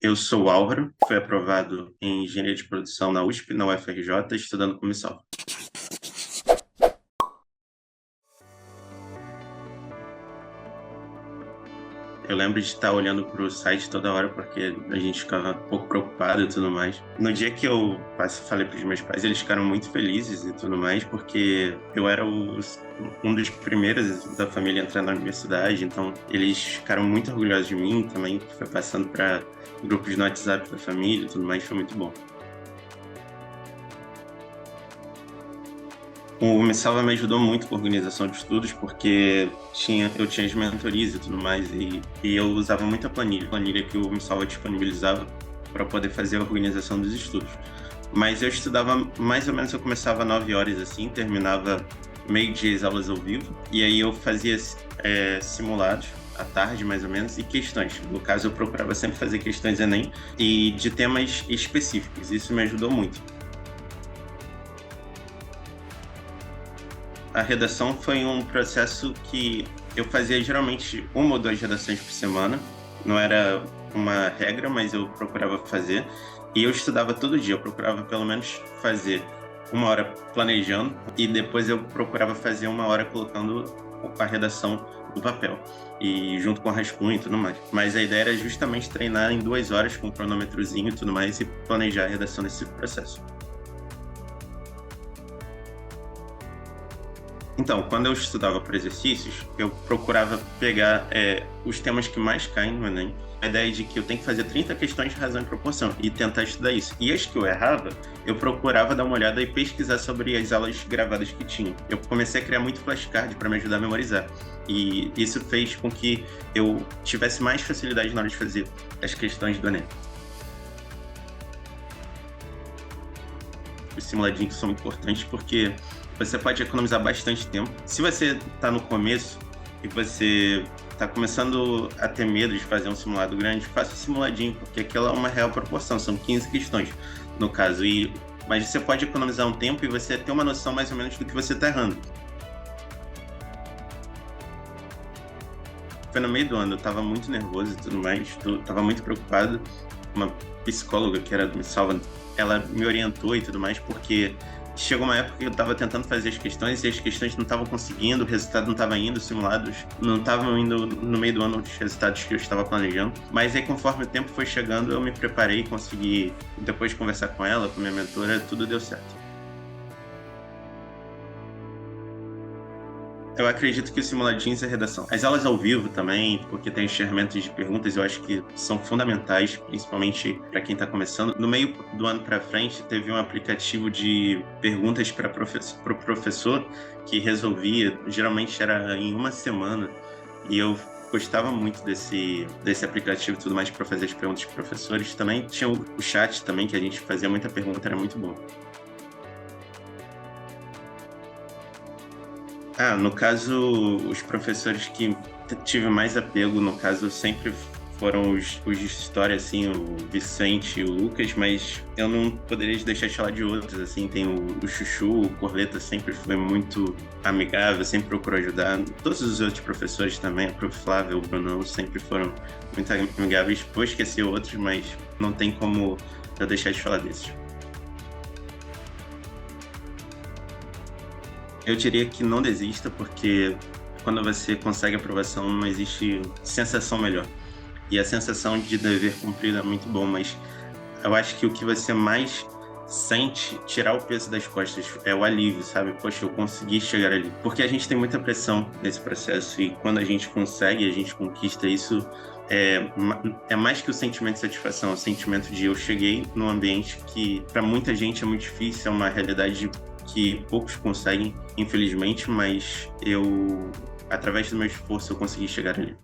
Eu sou o Álvaro, fui aprovado em Engenharia de Produção na USP, na UFRJ, estudando com Missal. Eu lembro de estar olhando para o site toda hora porque a gente ficava um pouco preocupado e tudo mais. No dia que eu falei para os meus pais, eles ficaram muito felizes e tudo mais, porque eu era um dos primeiros da família a entrar na universidade, então eles ficaram muito orgulhosos de mim também, foi passando para grupos no WhatsApp da família e tudo mais, foi muito bom. O Missalva me ajudou muito com a organização de estudos, porque eu tinha as mentorias e tudo mais, e eu usava muita planilha que o Missalva disponibilizava para poder fazer a organização dos estudos. Mas eu estudava, mais ou menos, eu começava 9 horas assim, terminava meio-dia as aulas ao vivo, e aí eu fazia simulados à tarde, mais ou menos, e questões. No caso, eu procurava sempre fazer questões Enem e de temas específicos. Isso me ajudou muito. A redação foi um processo que eu fazia geralmente uma ou duas redações por semana. Não era uma regra, mas eu procurava fazer. E eu estudava todo dia. Eu procurava pelo menos fazer uma hora planejando e depois eu procurava fazer uma hora colocando a redação no papel e junto com o rascunho e tudo mais. Mas a ideia era justamente treinar em 2 horas com um cronômetrozinho e tudo mais e planejar a redação desse processo. Então, quando eu estudava para exercícios, eu procurava pegar os temas que mais caem no Enem. A ideia de que eu tenho que fazer 30 questões de razão e proporção e tentar estudar isso. E as que eu errava, eu procurava dar uma olhada e pesquisar sobre as aulas gravadas que tinha. Eu comecei a criar muito flashcard para me ajudar a memorizar. E isso fez com que eu tivesse mais facilidade na hora de fazer as questões do Enem. Os simuladinhos são importantes porque você pode economizar bastante tempo. Se você está no começo e você está começando a ter medo de fazer um simulado grande, faça o simuladinho, porque aquela é uma real proporção, são 15 questões no caso. Mas você pode economizar um tempo e você ter uma noção mais ou menos do que você está errando. Foi no meio do ano, eu estava muito nervoso e tudo mais, estava muito preocupado. Uma psicóloga que era do Missalva, ela me orientou e tudo mais, porque chegou uma época que eu estava tentando fazer as questões e as questões não estavam conseguindo, o resultado não estava indo, os simulados não estavam indo no meio do ano os resultados que eu estava planejando. Mas aí, conforme o tempo foi chegando, eu me preparei, consegui, depois de conversar com ela, com minha mentora, tudo deu certo. Eu acredito que os simuladinhos é redação. As aulas ao vivo também, porque tem enxergamentos de perguntas, eu acho que são fundamentais, principalmente para quem está começando. No meio do ano para frente, teve um aplicativo de perguntas para o professor que resolvia, geralmente era em uma semana, e eu gostava muito desse aplicativo e tudo mais para fazer as perguntas para os professores. Também tinha o chat também, que a gente fazia muita pergunta, era muito bom. No caso, os professores que tive mais apego, no caso, sempre foram os de história, assim, o Vicente e o Lucas, mas eu não poderia deixar de falar de outros, assim, tem o Chuchu, o Corleta sempre foi muito amigável, sempre procurou ajudar. Todos os outros professores também, a Prof. Flávia, o Brunão, sempre foram muito amigáveis. Vou esquecer outros, mas não tem como eu deixar de falar desses. Eu diria que não desista, porque quando você consegue aprovação, não existe sensação melhor. E a sensação de dever cumprido é muito bom, mas eu acho que o que você mais sente, tirar o peso das costas, é o alívio, sabe? Poxa, eu consegui chegar ali. Porque a gente tem muita pressão nesse processo e quando a gente consegue, a gente conquista isso, é mais que o sentimento de satisfação, é o sentimento de eu cheguei num ambiente que para muita gente é muito difícil, é uma realidade que poucos conseguem, infelizmente, mas através do meu esforço, eu consegui chegar ali.